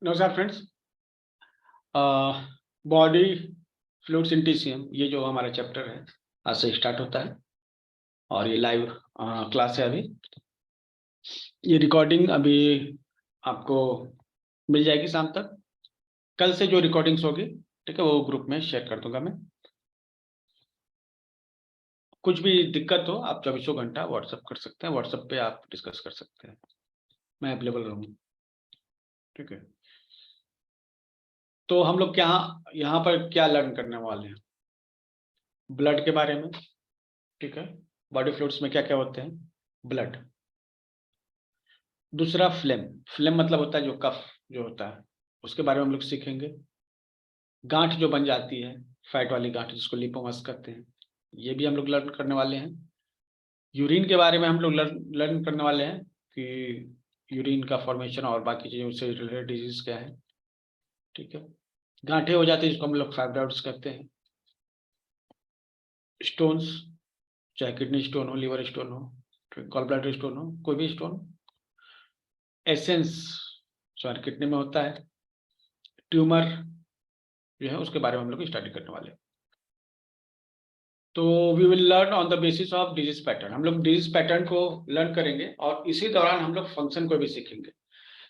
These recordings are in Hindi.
नमस्कार फ्रेंड्स। बॉडी फ्लूइड्स इन टीसीएम, ये जो हमारा चैप्टर है आज से स्टार्ट होता है और ये लाइव क्लास है। अभी ये रिकॉर्डिंग अभी आपको मिल जाएगी शाम तक। कल से जो रिकॉर्डिंग्स होगी, ठीक है, वो ग्रुप में शेयर कर दूंगा मैं। कुछ भी दिक्कत हो आप 24 घंटा व्हाट्सअप कर सकते हैं, व्हाट्सअप पे आप डिस्कस कर सकते हैं, मैं अवेलेबल रहूँगा। ठीक है, तो हम लोग क्या यहाँ पर क्या लर्न करने वाले हैं? ब्लड के बारे में, ठीक है। बॉडी फ्लूइड्स में क्या क्या होते हैं? ब्लड। दूसरा फ्लेम। फ्लेम मतलब होता है जो कफ जो होता है, उसके बारे में हम लोग सीखेंगे। गांठ जो बन जाती है, फैट वाली गांठ जिसको लिपोमस कहते हैं, ये भी हम लोग लर्न करने वाले हैं। यूरिन के बारे में हम लोग लर्न करने वाले हैं कि यूरिन का फॉर्मेशन और बाकी चीज़ों से रिलेटेड डिजीज क्या है। ठीक है, गांठें हो जाती है जिसको हम लोग फाइब्रॉइड्स कहते हैं। स्टोन्स, चाहे किडनी स्टोन हो, लीवर स्टोन हो, गॉल ब्लैडर स्टोन हो, कोई भी स्टोन। एसेंस जो किडनी में होता है। ट्यूमर जो है उसके बारे में हम लोग स्टडी करने वाले हैं। तो we will learn on the basis of disease pattern. हम लोग डिजीज पैटर्न को लर्न करेंगे और इसी दौरान हम लोग फंक्शन को भी सीखेंगे,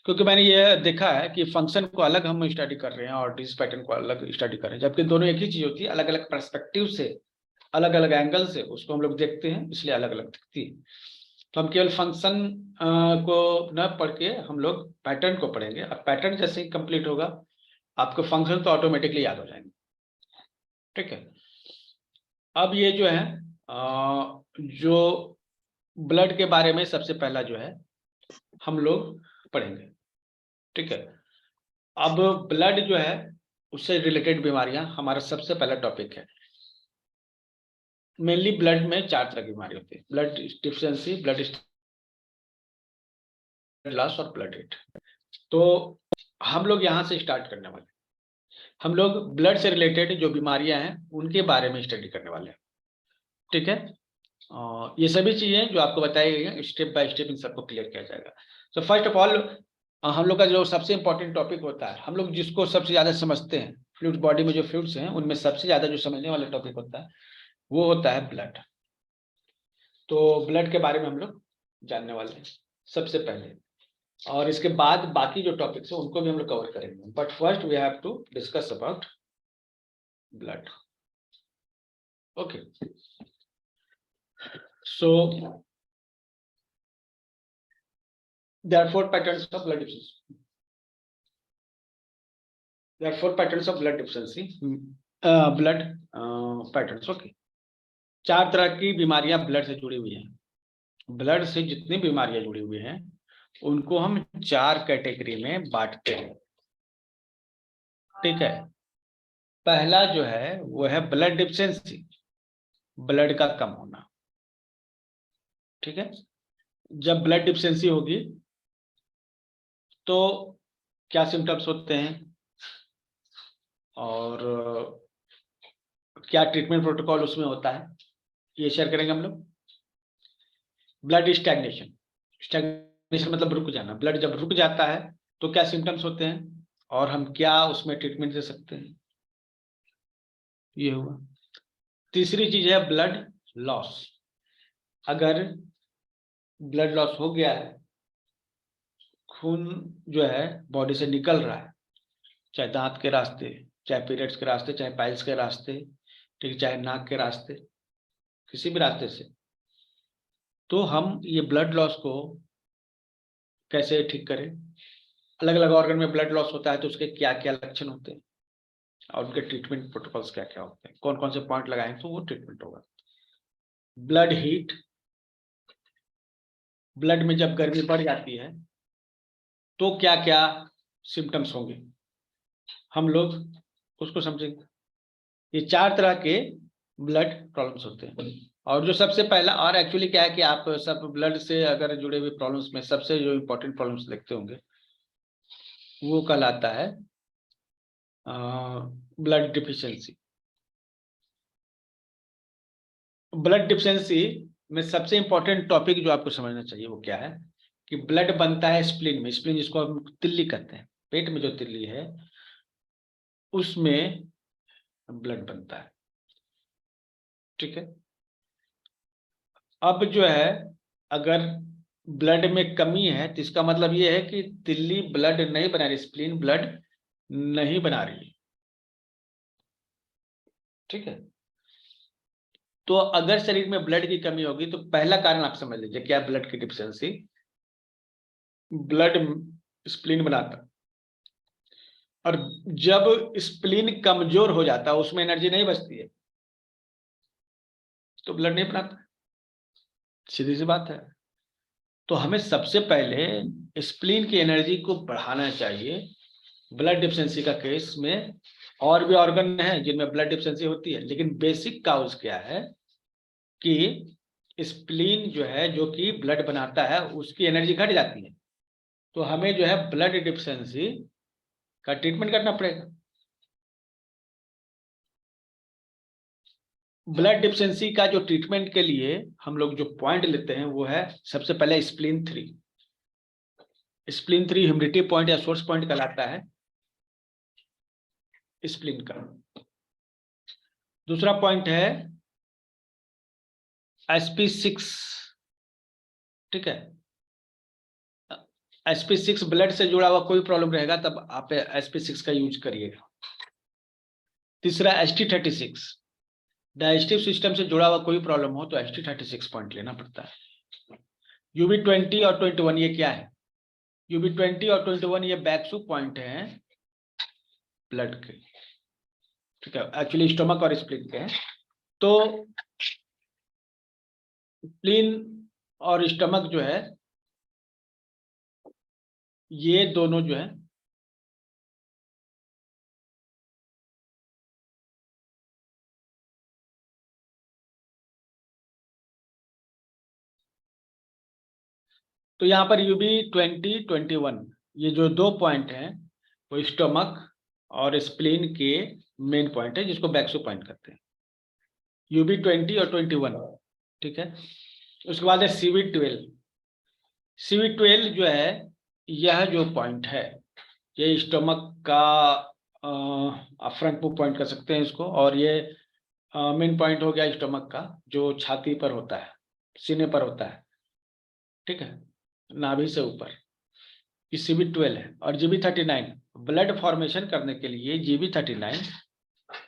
क्योंकि मैंने ये देखा है कि फंक्शन को अलग हम स्टडी कर रहे हैं और डिजीज पैटर्न को अलग स्टडी कर रहे हैं, जबकि दोनों एक ही चीज होती है। अलग अलग पर्सपेक्टिव से, अलग अलग एंगल से उसको हम लोग देखते हैं, इसलिए अलग अलग दिखती है। तो हम केवल फंक्शन को न पढ़ के हम लोग पैटर्न को पढ़ेंगे, और पैटर्न जैसे ही कंप्लीट होगा आपको फंक्शन तो ऑटोमेटिकली याद हो जाएंगे। ठीक है, अब ये जो है जो ब्लड के बारे में सबसे पहला जो है हम लोग पढ़ेंगे। ठीक है, अब ब्लड जो है उससे रिलेटेड बीमारियां हमारा सबसे पहला टॉपिक है। मेनली ब्लड में 4 तरह की बीमारी होती है: ब्लड डिफिशिएंसी, ब्लड लॉस और ब्लड रेट। तो हम लोग यहाँ से स्टार्ट करने वाले हैं। हम लोग ब्लड से रिलेटेड जो बीमारियां हैं उनके बारे में स्टडी करने वाले हैं। ठीक है, ये सभी चीजें जो आपको बताई गई हैं स्टेप बाय स्टेप इन सबको क्लियर किया जाएगा। तो फर्स्ट ऑफ ऑल हम लोग का जो सबसे इंपॉर्टेंट टॉपिक होता है, हम लोग जिसको सबसे ज्यादा समझते हैं, फ्लूइड्स, बॉडी में जो फ्लूइड्स हैं उनमें सबसे ज्यादा जो समझने वाला टॉपिक होता है वो होता है ब्लड। तो ब्लड के बारे में हम लोग जानने वाले हैं सबसे पहले, और इसके बाद बाकी जो टॉपिक्स हैं उनको भी हम लोग कवर करेंगे। But first we have to discuss about blood. Okay, so there are 4 patterns of blood deficiency. There are 4 patterns of blood deficiency. Blood patterns. Okay, 4 तरह की बीमारियां ब्लड से जुड़ी हुई हैं। ब्लड से जितनी बीमारियां जुड़ी हुई हैं उनको हम 4 कैटेगरी में बांटते हैं। ठीक है, पहला जो है वो है ब्लड डिफिशिएंसी, ब्लड का कम होना। ठीक है, जब ब्लड डिफिशिएंसी होगी तो क्या सिम्टम्स होते हैं और क्या ट्रीटमेंट प्रोटोकॉल उसमें होता है, ये शेयर करेंगे हम लोग। ब्लड स्टैग्नेशन, स्टैग्नेशन मतलब रुक जाना। ब्लड जब रुक जाता है तो क्या सिम्टम्स होते हैं और हम क्या उसमें ट्रीटमेंट दे सकते हैं, ये हुआ। तीसरी चीज है ब्लड लॉस। अगर ब्लड लॉस हो गया है, खून जो है बॉडी से निकल रहा है, चाहे दांत के रास्ते, चाहे पीरियड्स के रास्ते, चाहे पाइल्स के रास्ते, ठीक, चाहे नाक के रास्ते, किसी भी रास्ते से, तो हम ये ब्लड लॉस को कैसे ठीक करें। अलग अलग ऑर्गन में ब्लड लॉस होता है तो उसके क्या क्या लक्षण होते हैं और उनके ट्रीटमेंट प्रोटोकॉल्स क्या क्या होते हैं, कौन कौन से पॉइंट लगाएं तो वो ट्रीटमेंट होगा। ब्लड हीट, ब्लड में जब गर्मी बढ़ जाती है तो क्या क्या सिम्टम्स होंगे, हम लोग उसको समझेंगे। ये 4 तरह के ब्लड प्रॉब्लम्स होते हैं। और जो सबसे पहला, और एक्चुअली क्या है कि आप सब ब्लड से अगर जुड़े हुए प्रॉब्लम्स में सबसे जो इम्पोर्टेंट प्रॉब्लम्स देखते होंगे वो कहलाता है ब्लड डिफिशिएंसी। ब्लड डिफिशिएंसी में सबसे इंपॉर्टेंट टॉपिक जो आपको समझना चाहिए वो क्या है कि ब्लड बनता है स्प्लीन में। स्प्लीन जिसको हम तिल्ली कहते हैं, पेट में जो तिल्ली है उसमें ब्लड बनता है। ठीक है, अब जो है अगर ब्लड में कमी है तो इसका मतलब ये है कि तिल्ली ब्लड नहीं बना रही, स्प्लीन ब्लड नहीं बना रही। ठीक है, तो अगर शरीर में ब्लड की कमी होगी तो पहला कारण आप समझ लीजिए क्या, ब्लड की डिफिशियंसी। ब्लड स्प्लीन बनाता, और जब स्प्लीन कमजोर हो जाता है उसमें एनर्जी नहीं बचती है तो ब्लड नहीं बनाता, सीधी सी बात है। तो हमें सबसे पहले स्प्लीन की एनर्जी को बढ़ाना चाहिए। ब्लड डिफिशियंसी का केस में और भी ऑर्गन है जिनमें ब्लड डिफिशियंसी होती है, लेकिन बेसिक काउज क्या है कि स्प्लीन जो है जो कि ब्लड बनाता है उसकी एनर्जी घट जाती है, तो हमें जो है ब्लड डिफिशियंसी का ट्रीटमेंट करना पड़ेगा। ब्लड डिफिशियंसी का जो ट्रीटमेंट के लिए हम लोग जो पॉइंट लेते हैं वो है सबसे पहले स्प्लीन 3। स्प्लीन 3 ह्यूमिडिटी पॉइंट या सोर्स पॉइंट कहलाता है स्प्लीन का। दूसरा पॉइंट है sp6। ठीक है, sp6 ब्लड से जुड़ा हुआ कोई प्रॉब्लम रहेगा तब आप sp6 का यूज करिएगा। तीसरा st36, डाइजेस्टिव सिस्टम से जुड़ा हुआ कोई प्रॉब्लम हो तो st36 पॉइंट लेना पड़ता है। ub20 और 21 ये क्या है, ub20 और 21 ये बैक्सू पॉइंट है ब्लड के। ठीक है, एक्चुअली स्टोमक और स्प्लीन के हैं। तो स्प्लीन और स्टमक जो है ये दोनों जो है तो यहाँ पर ub20 21 ये जो दो पॉइंट हैं वो स्टमक और स्प्लीन के मेन पॉइंट है जिसको बैक्सो पॉइंट कहते हैं, ub20 और 21। ठीक है, उसके बाद है cv12। cv12 जो है यह जो पॉइंट है ये स्टमक का आप फ्रंट पे पॉइंट कर सकते हैं इसको, और ये मेन पॉइंट हो गया स्टमक का जो छाती पर होता है, सीने पर होता है। ठीक है, नाभि से ऊपर ये cv12 है। और gb39 ब्लड फॉर्मेशन करने के लिए gb39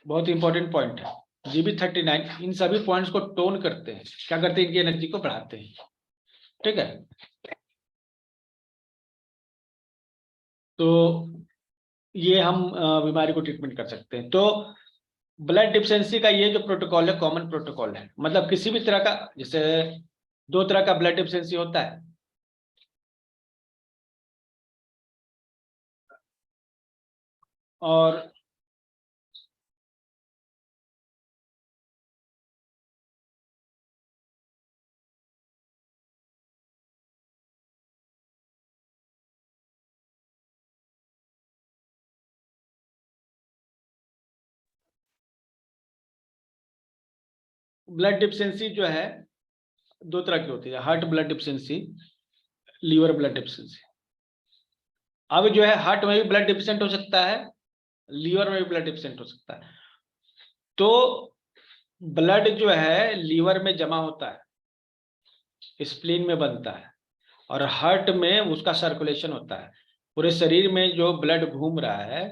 बहुत इंपॉर्टेंट पॉइंट है। gb39 इन सभी पॉइंट्स को टोन करते हैं, क्या करते हैं, इनकी एनर्जी को बढ़ाते हैं। ठीक है, तो ये हम बीमारी को ट्रीटमेंट कर सकते हैं। तो ब्लड डिफिशियंसी का ये जो प्रोटोकॉल है कॉमन प्रोटोकॉल है, मतलब किसी भी तरह का, जैसे दो तरह का ब्लड डिफिशियंसी होता है, और ब्लड डिफिशियंसी जो है दो तरह की होती है, heart blood deficiency, liver blood deficiency. अब जो है हार्ट में भी ब्लड डिफिशिएंट हो सकता है, लीवर में भी ब्लड डिफिशिएंट हो सकता है। तो ब्लड जो है लीवर में जमा होता है, स्प्लीन में बनता है, और हार्ट में उसका सर्कुलेशन होता है। पूरे शरीर में जो ब्लड घूम रहा है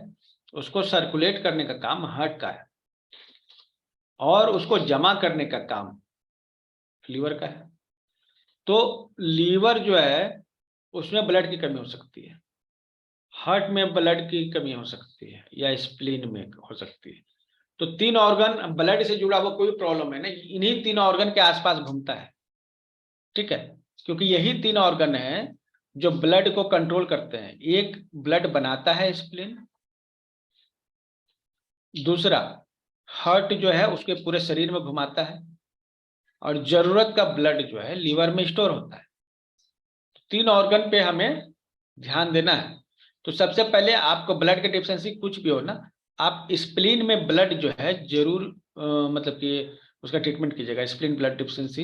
उसको सर्कुलेट करने का काम हार्ट का है, और उसको जमा करने का काम लीवर का है। तो लीवर जो है उसमें ब्लड की कमी हो सकती है, हार्ट में ब्लड की कमी हो सकती है, या स्प्लीन में हो सकती है। तो तीन ऑर्गन ब्लड से जुड़ा हुआ कोई प्रॉब्लम है ना, इन्हीं तीन ऑर्गन के आसपास घूमता है। ठीक है, क्योंकि यही तीन ऑर्गन है जो ब्लड को कंट्रोल करते हैं। एक ब्लड बनाता है स्प्लीन, दूसरा हार्ट जो है उसके पूरे शरीर में घुमाता है, और जरूरत का ब्लड जो है लीवर में स्टोर होता है। तीन ऑर्गन पे हमें ध्यान देना है। तो सबसे पहले आपको ब्लड की डिफिशियंसी कुछ भी हो ना, आप स्प्लीन में ब्लड जो है जरूर मतलब कि उसका ट्रीटमेंट कीजिएगा। स्प्लीन ब्लड डिफिशियंसी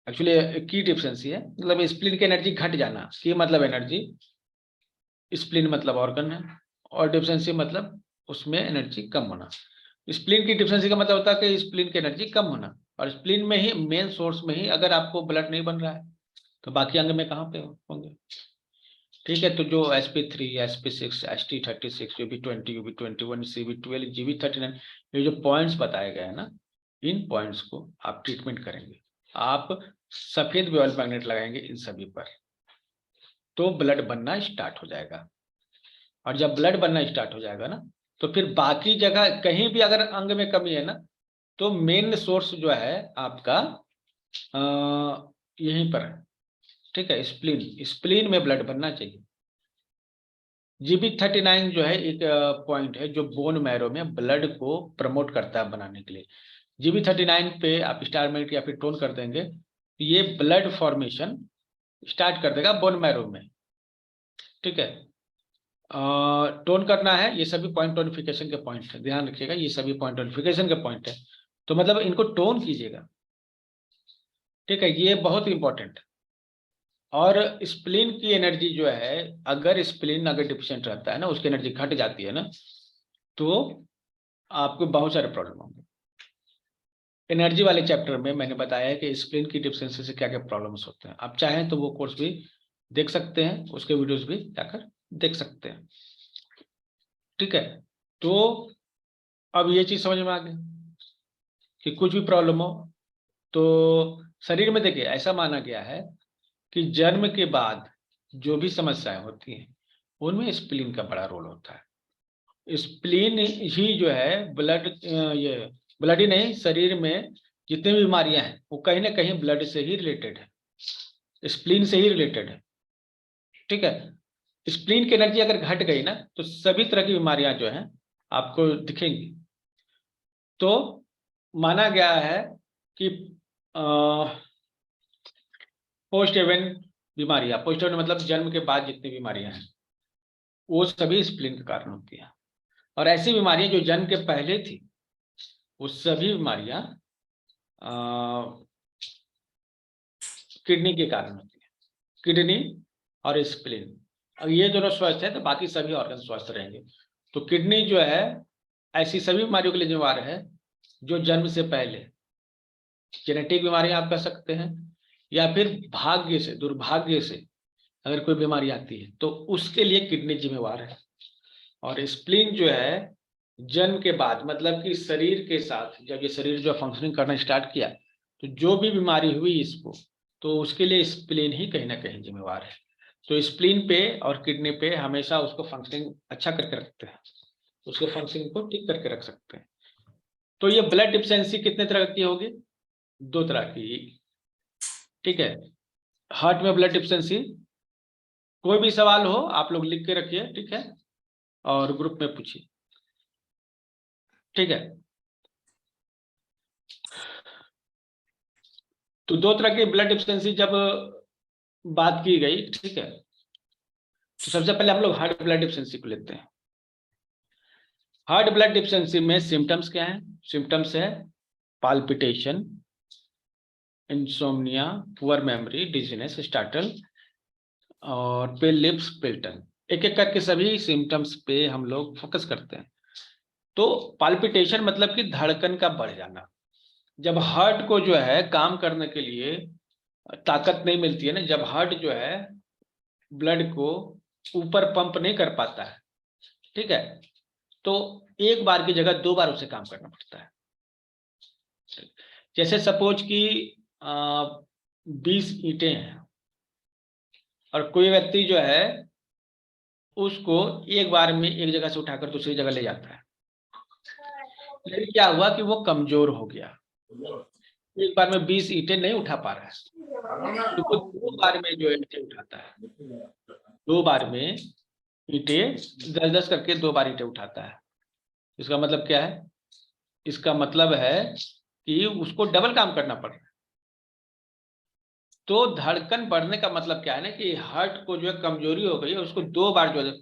एक्चुअली की डिफिशियंसी है, मतलब स्प्लीन की एनर्जी घट जाना, की मतलब एनर्जी स्प्लीन मतलब ऑर्गन है, और डिफिशिएंसी मतलब उसमें एनर्जी कम होना। स्प्लीन की डिफिशिएंसी का मतलब होता है कि स्प्लीन की एनर्जी कम होना, और स्प्लीन में ही मेन सोर्स में ही अगर आपको ब्लड नहीं बन रहा है तो बाकी अंग में कहाँ पे होंगे। ठीक है, तो जो sp3, sp6, st36, ub20, ub21, cb12, gb39, ये जो पॉइंट्स बताए गए हैं ना, इन पॉइंट्स को आप ट्रीटमेंट करेंगे, आप सफेद बॉल मैग्नेट लगाएंगे इन सभी पर, तो ब्लड बनना स्टार्ट हो जाएगा। और जब ब्लड बनना स्टार्ट हो जाएगा ना, तो फिर बाकी जगह कहीं भी अगर अंग में कमी है ना, तो मेन सोर्स जो है आपका यहीं पर है। ठीक है, स्प्लीन, स्प्लीन में ब्लड बनना चाहिए। GB39 जो है एक पॉइंट है जो बोन मैरो में ब्लड को प्रमोट करता है बनाने के लिए। GB39 पे आप स्टार मैग्नेट या फिर टोन कर देंगे, तो ये ब्लड फॉर्मेशन स्टार्ट कर देगा बोन मैरो में। ठीक है, टोन करना है, ये सभी पॉइंट टोनिफिकेशन के पॉइंट है, ध्यान रखिएगा, ये सभी पॉइंट टोनिफिकेशन के पॉइंट है, तो मतलब इनको टोन कीजिएगा। ठीक है, ये बहुत इंपॉर्टेंट। और स्प्लीन की एनर्जी जो है, अगर स्प्लीन अगर डिफिशिएंट रहता है ना, उसकी एनर्जी घट जाती है ना, तो आपको बहुत सारे प्रॉब्लम होंगे। एनर्जी वाले चैप्टर में मैंने बताया है कि स्प्लीन की डिफिशिएंसी से क्या क्या प्रॉब्लम्स होते हैं। आप चाहें तो वो कोर्स भी देख सकते हैं, उसके वीडियोस भी जाकर देख सकते हैं। ठीक है, तो अब ये चीज समझ में आ गई कि कुछ भी प्रॉब्लम हो तो शरीर में, देखिए ऐसा माना गया है कि जन्म के बाद जो भी समस्याएं होती हैं उनमें स्प्लीन का बड़ा रोल होता है। स्प्लीन ही जो है ब्लड, ये ब्लड ही नहीं, शरीर में जितनी भी बीमारियां हैं वो कहीं ना कहीं ब्लड से ही रिलेटेड है, स्प्लीन से ही रिलेटेड है। ठीक है, स्प्लीन की एनर्जी अगर घट गई ना, तो सभी तरह की बीमारियां जो हैं आपको दिखेंगी। तो माना गया है कि पोस्ट इवेंट बीमारियां, पोस्ट इवेंट मतलब जन्म के बाद जितनी बीमारियां हैं वो सभी स्प्लीन के कारण होती हैं। और ऐसी बीमारियां जो जन्म के पहले थी वो सभी बीमारियां किडनी के कारण होती है। किडनी और स्प्लीन, अब ये दोनों स्वस्थ है तो बाकी सभी ऑर्गन स्वस्थ रहेंगे। तो किडनी जो है ऐसी सभी बीमारियों के लिए जिम्मेदार है जो जन्म से पहले, जेनेटिक बीमारियां आप कह सकते हैं, या फिर भाग्य से, दुर्भाग्य से अगर कोई बीमारी आती है तो उसके लिए किडनी जिम्मेवार है। और स्प्लीन जो है जन्म के बाद, मतलब कि शरीर के साथ जब ये शरीर जो फंक्शनिंग करना स्टार्ट किया, तो जो भी बीमारी हुई इसको, तो उसके लिए स्प्लीन ही कहीं ना कहीं जिम्मेवार है। तो स्प्लीन पे और किडनी पे हमेशा उसको फंक्शनिंग अच्छा करके रखते हैं, उसके फंक्शनिंग को ठीक करके रख सकते हैं। तो ये ब्लड डिफिशिएंसी कितने तरह की होगी? 2 तरह की। ठीक है, हार्ट में ब्लड डिफिशिएंसी। कोई भी सवाल हो आप लोग लिख के रखिए, ठीक है, और ग्रुप में पूछिए। ठीक है, तो 2 तरह की ब्लड डिफिशिएंसी जब बात की गई, ठीक है, तो सबसे पहले हम लोग हार्ट ब्लड डिफिशिएंसी को लेते हैं। हार्ट ब्लड डिफिशिएंसी में सिम्टम्स क्या हैं? सिम्टम्स है palpitation, insomnia, poor memory, dizziness, startle और पेल लिप्स, पेल टंग। एक एक करके सभी सिम्टम्स पे हम लोग फोकस करते हैं। तो पाल्पिटेशन मतलब कि धड़कन का बढ़ जाना, जब हार्ट को जो है काम करने के लिए ताकत नहीं मिलती है ना, जब हार्ट जो है ब्लड को ऊपर पंप नहीं कर पाता है, ठीक है, तो एक बार की जगह 2 बार उसे काम करना पड़ता है। जैसे सपोज कि 20 ईंटें हैं और कोई व्यक्ति जो है उसको एक बार में एक जगह से उठाकर दूसरी जगह ले जाता है, लेकिन क्या हुआ कि वो कमजोर हो गया, एक बार में 20 ईंटें नहीं उठा पा रहा है, तो वो 2 बार में जो ईंटें उठाता है, 2 बार में ईंटें 10-10 करके 2 बार ईंटें उठाता है। इसका मतलब क्या है? इसका मतलब है कि उसको डबल काम करना पड़ रहा है। तो धड़कन बढ़ने का मतलब क्या है ना, कि हार्ट को जो है कमजोरी हो गई है, उसको 2 बार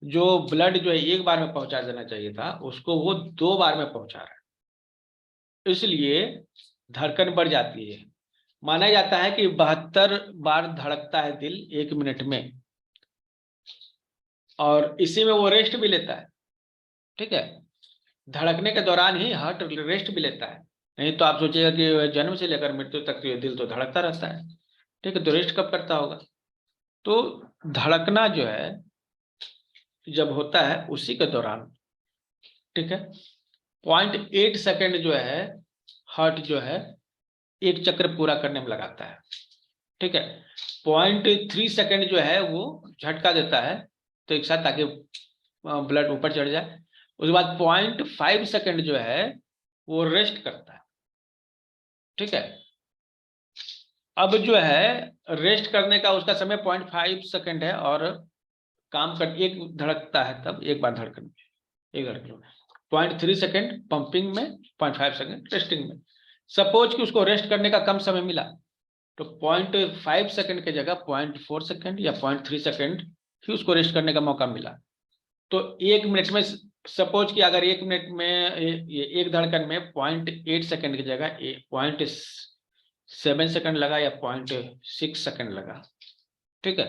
जो ब्लड जो है एक बार में पहुंचा देना चाहिए था उसको वो 2 बार में पहुंचा रहा है, इसलिए धड़कन बढ़ जाती है। माना जाता है कि 72 बार धड़कता है दिल 1 मिनट में। और इसी में वो रेस्ट भी लेता है, ठीक है। धड़कने के दौरान ही हार्ट रेस्ट भी लेता है, नहीं तो आप सोचिएगा कि जन्म से लेकर मृत्यु तक तो ये दिल तो धड़कता रहता है, ठीक है, तो रेस्ट कब करता होगा। तो धड़कना जो है जब होता है उसी के दौरान, ठीक है, 0.8 सेकेंड जो है हार्ट जो है एक चक्र पूरा करने में लगाता है, ठीक है। 0.3 सेकेंड जो है वो झटका देता है तो एक साथ, ताकि ब्लड ऊपर चढ़ जाए। उसके बाद 0.5 सेकेंड जो है वो रेस्ट करता है, ठीक है। अब जो है रेस्ट करने का उसका समय 0.5 सेकेंड है, और काम कर एक धड़कता है तब एक बार धड़कन में, एक धड़कन में 0.3 सेकेंड पंपिंग में, 0.5 सेकेंड रेस्टिंग में। सपोज कि उसको रेस्ट करने का कम समय मिला तो 0.5 सेकेंड की जगह 0.4 सेकेंड या 0.3 सेकेंड ही उसको रेस्ट करने का मौका मिला। तो 1 मिनट में, सपोज कि अगर 1 मिनट में एक धड़कन में 0.8 सेकेंड की जगह 0.7 सेकेंड लगा या 0.6 सेकेंड लगा, ठीक है,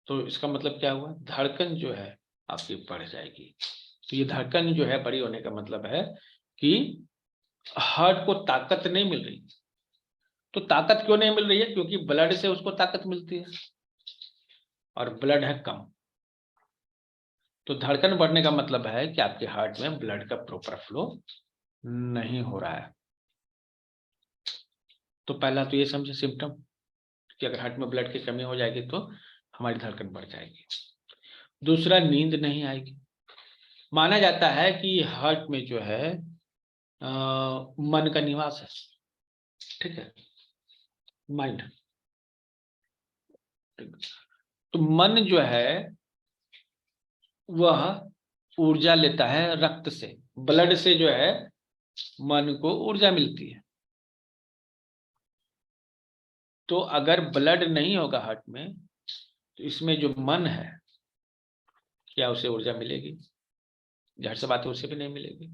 तो इसका मतलब क्या हुआ, धड़कन जो है आपकी बढ़ जाएगी। तो ये धड़कन जो है बड़ी होने का मतलब है कि हार्ट को ताकत नहीं मिल रही। तो ताकत क्यों नहीं मिल रही है, क्योंकि ब्लड से उसको ताकत मिलती है और ब्लड है कम। तो धड़कन बढ़ने का मतलब है कि आपके हार्ट में ब्लड का प्रॉपर फ्लो नहीं हो रहा है। तो पहला तो ये समझे सिम्टम कि अगर हार्ट में ब्लड की कमी हो जाएगी तो हमारी धड़कन बढ़ जाएगी। दूसरा, नींद नहीं आएगी। माना जाता है कि हार्ट में जो है मन का निवास है, ठीक है, माइंड। तो मन जो है वह ऊर्जा लेता है रक्त से, ब्लड से जो है मन को ऊर्जा मिलती है। तो अगर ब्लड नहीं होगा हार्ट में तो इसमें जो मन है क्या उसे ऊर्जा मिलेगी? झट से बात है, उसे भी नहीं मिलेगी,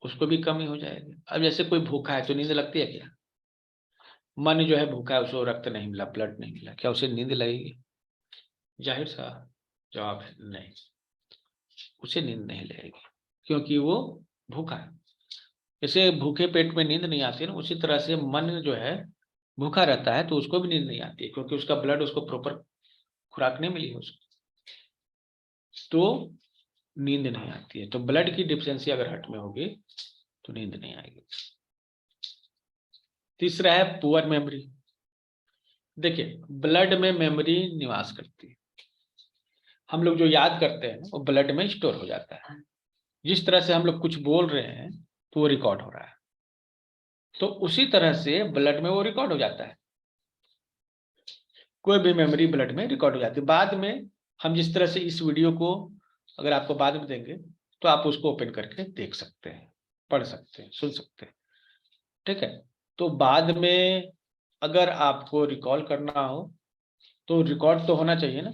उसको भी कमी हो जाएगी। अब जैसे कोई भूखा है तो नींद लगती है क्या? मन जो है भूखा है, उसको रक्त नहीं मिला, ब्लड नहीं मिला, क्या उसे नींद लगेगी? जाहिर सा जवाब है नहीं, उसे नींद नहीं लगेगी, क्योंकि वो भूखा है। जैसे भूखे पेट में नींद नहीं आती ना, उसी तरह से मन जो है भूखा रहता है तो उसको भी नींद नहीं आती है, क्योंकि उसका ब्लड उसको प्रॉपर खुराक नहीं मिली है उसको, तो नींद नहीं आती है। तो ब्लड की डिफिशियंसी अगर हार्ट में होगी तो नींद नहीं आएगी। तीसरा है पुअर मेमोरी। देखिए, ब्लड में मेमोरी निवास करती है। हम लोग जो याद करते हैं वो ब्लड में स्टोर हो जाता है। जिस तरह से हम लोग कुछ बोल रहे हैं तो वो रिकॉर्ड हो रहा है, तो उसी तरह से ब्लड में वो रिकॉर्ड हो जाता है। कोई भी मेमोरी ब्लड में रिकॉर्ड हो जाती है। बाद में हम जिस तरह से इस वीडियो को अगर आपको बाद में देंगे तो आप उसको ओपन करके देख सकते हैं, पढ़ सकते हैं, सुन सकते हैं, ठीक है। तो बाद में अगर आपको रिकॉल करना हो तो रिकॉर्ड तो होना चाहिए ना।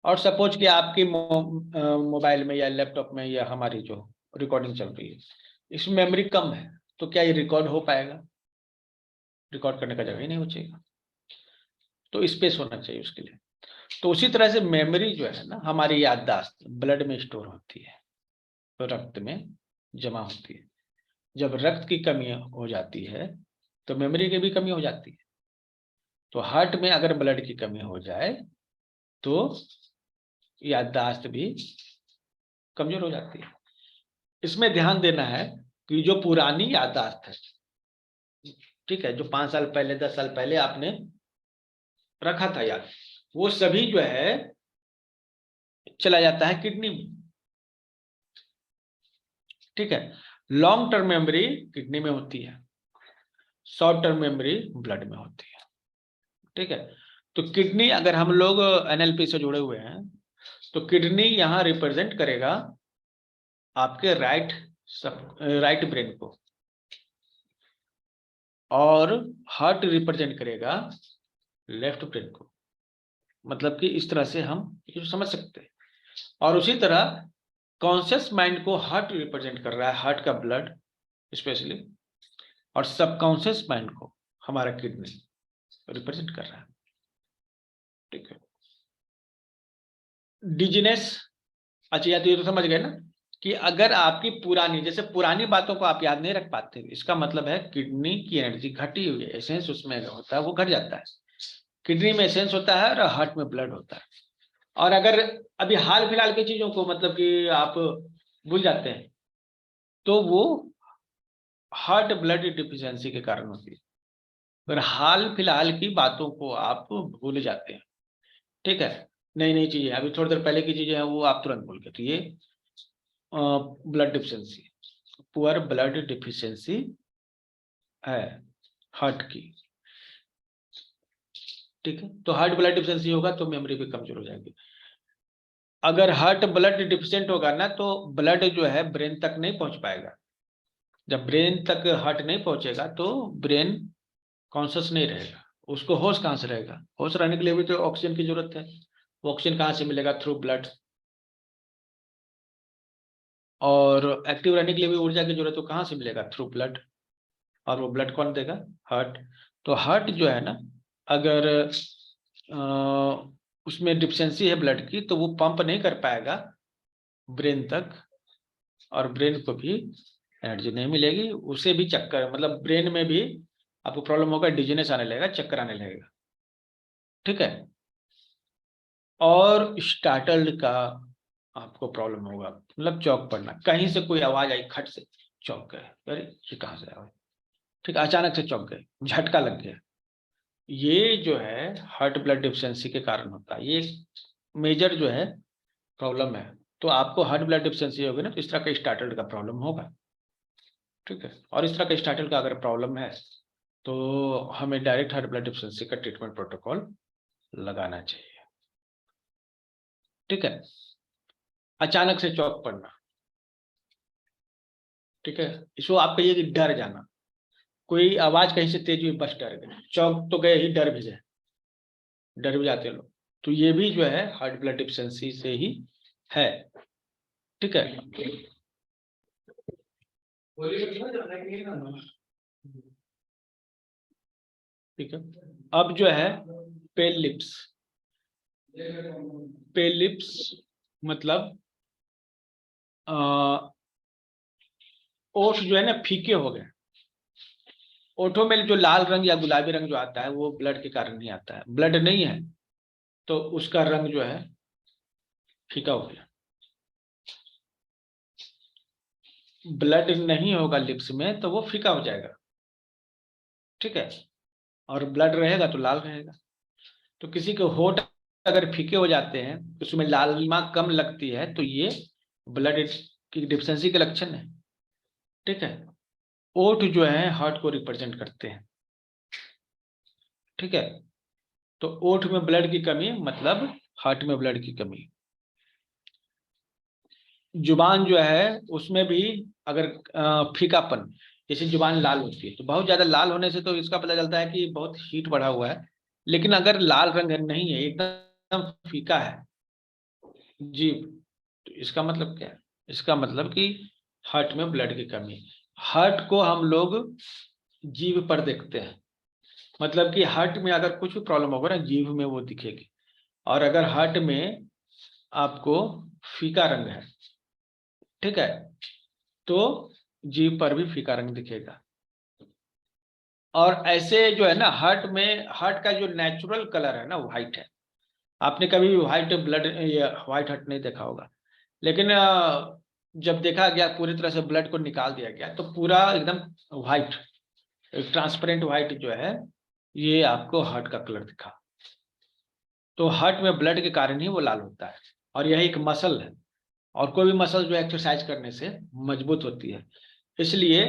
और सपोज कि आपकी मोबाइल में या लैपटॉप में या हमारी जो रिकॉर्डिंग चल रही है इसमें मेमोरी कम है, तो क्या ये रिकॉर्ड हो पाएगा? रिकॉर्ड करने का जगह ही नहीं बचेगा, तो स्पेस होना चाहिए उसके लिए। तो उसी तरह से मेमोरी जो है ना, हमारी याददाश्त ब्लड में स्टोर होती है, तो रक्त में जमा होती है। जब रक्त की कमी हो जाती है तो मेमोरी की भी कमी हो जाती है। तो हार्ट में अगर ब्लड की कमी हो जाए तो याददाश्त भी कमजोर हो जाती है। इसमें ध्यान देना है कि जो पुरानी याददाश्त है, ठीक है, जो 5 साल पहले 10 साल पहले आपने रखा था याद, वो सभी जो है चला जाता है किडनी में, ठीक है। लॉन्ग टर्म मेमोरी किडनी में होती है, शॉर्ट टर्म मेमोरी ब्लड में होती है, ठीक है। तो किडनी, अगर हम लोग एनएलपी से जुड़े हुए हैं तो किडनी यहां रिप्रेजेंट करेगा आपके राइट ब्रेन को, और हार्ट रिप्रेजेंट करेगा लेफ्ट ब्रेन को। मतलब कि इस तरह से हम ये समझ सकते हैं। और उसी तरह कॉन्शियस माइंड को हार्ट रिप्रेजेंट कर रहा है, हार्ट का ब्लड स्पेशली, और सबकॉन्शियस माइंड को हमारा किडनी रिप्रेजेंट कर रहा है, ठीक है। डिजीनेस। अच्छा, या तो ये तो समझ गए ना कि अगर आपकी पुरानी, जैसे पुरानी बातों को आप याद नहीं रख पाते, इसका मतलब है किडनी की एनर्जी घटी हुई है, एसेंस उसमें होता है वो घट जाता है। किडनी में एसेंस होता है और हार्ट में ब्लड होता है। और अगर अभी हाल फिलहाल की चीजों को मतलब कि आप भूल जाते हैं तो वो हार्ट ब्लड डिफिशियंसी के कारण होती है। अगर हाल फिलहाल की बातों को आप भूल जाते हैं, ठीक है, नई नई चीजें, अभी थोड़ी देर पहले की चीजें हैं वो आप तुरंत भूल गए, तो ये blood deficiency, poor blood deficiency है हार्ट की। ठीक है, तो हार्ट ब्लड डिफिशियंसी होगा तो मेमोरी भी कमजोर हो जाएगी। अगर हार्ट ब्लड डिफिशिएंट होगा ना तो ब्लड जो है ब्रेन तक नहीं पहुंच पाएगा। जब ब्रेन तक हार्ट नहीं पहुंचेगा तो ब्रेन कॉन्शियस नहीं रहेगा, उसको होश कहाँ से रहेगा? होश रहने के लिए भी तो ऑक्सीजन की जरूरत है। वो ऑक्सीजन कहाँ से मिलेगा? Through blood. और एक्टिव रहने के लिए भी ऊर्जा की जरूरत है, तो कहाँ से मिलेगा? Through blood. और वो ब्लड कौन देगा? हार्ट। तो हार्ट जो है ना, अगर उसमें डिफिशियंसी है ब्लड की तो वो पंप नहीं कर पाएगा ब्रेन तक, और ब्रेन को भी एनर्जी नहीं मिलेगी, उसे भी चक्कर, मतलब ब्रेन में भी आपको प्रॉब्लम होगा, डिजीनेस आने लगेगा, चक्कर आने लगेगा। ठीक है, और स्टार्टल्ड का आपको प्रॉब्लम होगा, मतलब चौंक पड़ना, कहीं से कोई आवाज आई खट से चौंक गए, अरे ये कहाँ से आवाज, ठीक, अचानक से चौंक गए, झटका लग गया। ये जो है हार्ट ब्लड डिफिशियंसी के कारण होता है, ये मेजर जो है प्रॉब्लम है। तो आपको हार्ट ब्लड डिफिशियंसी होगी ना तो इस तरह का स्टार्टल्ड का प्रॉब्लम होगा। ठीक है, और इस तरह का स्टार्टल्ड का अगर प्रॉब्लम है तो हमें डायरेक्ट हार्ट ब्लड डिफिशियंसी का ट्रीटमेंट प्रोटोकॉल लगाना चाहिए। ठीक है, अचानक से चौंक पड़ना, ठीक है, इसको आप कहिए कि डर जाना, कोई आवाज कहीं से तेज हुई बस डर गए, चौंक तो गए ही, डर भी गए, डर भी जाते लोग, तो ये भी जो है हार्ट ब्लड डिफिशियंसी से ही है। ठीक है, ठीक है, अब जो है पेल लिप्स। पेल लिप्स मतलब ओठ जो है ना फीके हो गए। ओठों में जो लाल रंग या गुलाबी रंग जो आता है वो ब्लड के कारण नहीं आता है, ब्लड नहीं है तो उसका रंग जो है फीका हो गया। ब्लड नहीं होगा लिप्स में तो वो फीका हो जाएगा। ठीक है, और ब्लड रहेगा तो लाल रहेगा। तो किसी के होठ अगर फीके हो जाते हैं, उसमें लालिमा कम लगती है, तो ये ब्लड की डिफिशियंसी के लक्षण है। ठीक है, ओठ जो है हार्ट को रिप्रेजेंट करते हैं। ठीक है, तो ओठ में ब्लड की कमी मतलब हार्ट में ब्लड की कमी। जुबान जो है उसमें भी अगर फीकापन, जैसे जुबान लाल होती है तो बहुत ज्यादा लाल होने से तो इसका पता चलता है कि बहुत हीट बढ़ा हुआ है, लेकिन अगर लाल रंग नहीं है, एकदम फीका है जीभ, तो इसका मतलब क्या है? इसका मतलब कि हार्ट में ब्लड की कमी। हार्ट को हम लोग जीभ पर देखते हैं, मतलब कि हार्ट में अगर कुछ भी प्रॉब्लम होगा ना जीभ में वो दिखेगी। और अगर हार्ट में आपको फीका रंग है, ठीक है, तो जीभ पर भी फीका रंग दिखेगा। और ऐसे जो है ना हार्ट में, हार्ट का जो नेचुरल कलर है ना वो व्हाइट है। आपने कभी भी व्हाइट ब्लड या व्हाइट हार्ट नहीं देखा होगा, लेकिन जब देखा गया पूरी तरह से ब्लड को निकाल दिया गया तो पूरा एकदम व्हाइट, एक ट्रांसपेरेंट व्हाइट जो है ये आपको हार्ट का कलर दिखा। तो हार्ट में ब्लड के कारण ही वो लाल होता है। और यह एक मसल है, और कोई भी मसल जो एक्सरसाइज करने से मजबूत होती है। इसलिए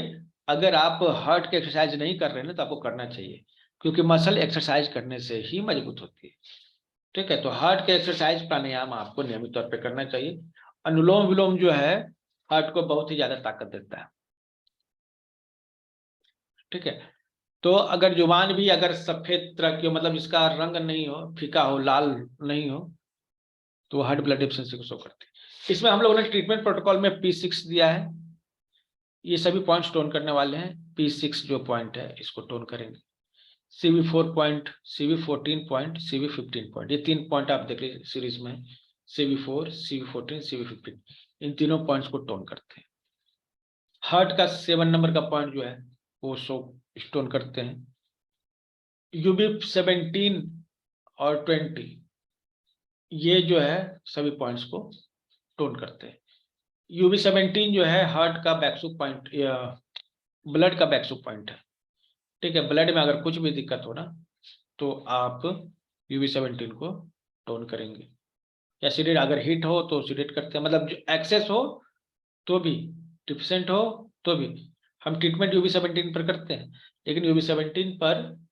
अगर आप हार्ट की एक्सरसाइज नहीं कर रहे हैं तो आपको करना चाहिए, क्योंकि मसल एक्सरसाइज करने से ही मजबूत होती है। ठीक है, तो हार्ट के एक्सरसाइज प्राणायाम आपको नियमित तौर पे करना चाहिए। अनुलोम विलोम जो है हार्ट को बहुत ही ज्यादा ताकत देता है। ठीक है, तो अगर जुबान भी अगर सफेद तरह की हो, मतलब इसका रंग नहीं हो, फीका हो, लाल नहीं हो, तो हार्ट ब्लड डिफिशियंसी को शो करती है। इसमें हम लोगों ने ट्रीटमेंट प्रोटोकॉल में P6 दिया है। ये सभी पॉइंट्स टोन करने वाले हैं। P6 जो पॉइंट है इसको टोन करेंगे। CV4 point, CV14 point, CV15 point, ये 3 पॉइंट आप देख लीजिए सीरीज में। CV4, CV14, CV15, इन तीनों पॉइंट्स को टोन करते हैं। हार्ट का 7 नंबर का पॉइंट जो है वो स्टोन करते हैं। UB17 और 20 ये जो है सभी पॉइंट्स को टोन करते हैं। UB17 जो है हार्ट का बैकसुक पॉइंट या ब्लड का बैकसुक पॉइंट है, ठीक है। ब्लड में अगर कुछ भी दिक्कत हो ना तो आप UB17 को टोन करेंगे। एसिडेट अगर हीट हो तो एसिडेट करते हैं, मतलब जो एक्सेस हो तो भी, डिफिशिएंट हो तो भी। हम ट्रीटमेंट UB17 पर करते हैं, लेकिन UB17 पर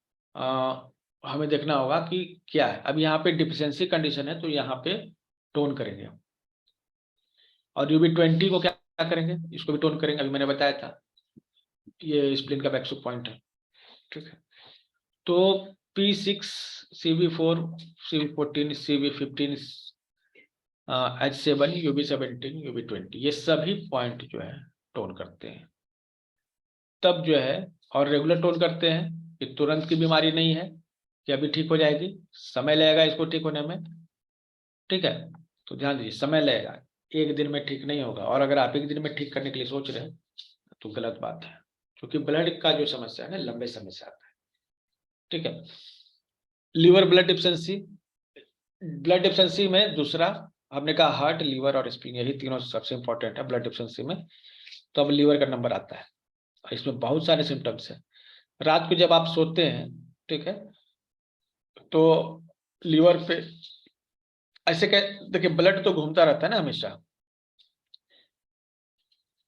हमें देखना होगा कि क्या है। अब यहाँ पे डिफिशियंसी कंडीशन है तो यहाँ पे टोन करेंगे। और UB20 को क्या करेंगे, इसको भी टोन करेंगे, अभी मैंने बताया था, ये स्प्लीन का बैकसुक पॉइंट है, ठीक है। तो P6, CV4, CV14, CV15, H7, UB17, UB20 ये सभी पॉइंट जो है टोन करते हैं। तब जो है और रेगुलर टोन करते हैं कि तुरंत की बीमारी नहीं है कि अभी ठीक हो जाएगी, समय लगेगा इसको ठीक होने में, ठीक है। तो ध्यान दीजिए, समय लगेगा, एक दिन में ठीक नहीं होगा। और अगर आप एक दिन में ठीक करने के लिए सोच रहे हैं तो गलत बात है, क्योंकि ब्लड का जो समस्या है ना लंबे समय से आता है, ठीक है। Liver blood deficiency, blood deficiency में दूसरा हमने कहा हार्ट, लीवर और स्प्लीन, यही तीनों सबसे इंपॉर्टेंट है ब्लड डिफिशिएंसी में। तो अब लीवर का नंबर आता है, इसमें बहुत सारे सिम्टम्स हैं। रात को जब आप सोते हैं, ठीक है, तो लीवर पे ऐसे देखिए ब्लड तो घूमता रहता है ना हमेशा।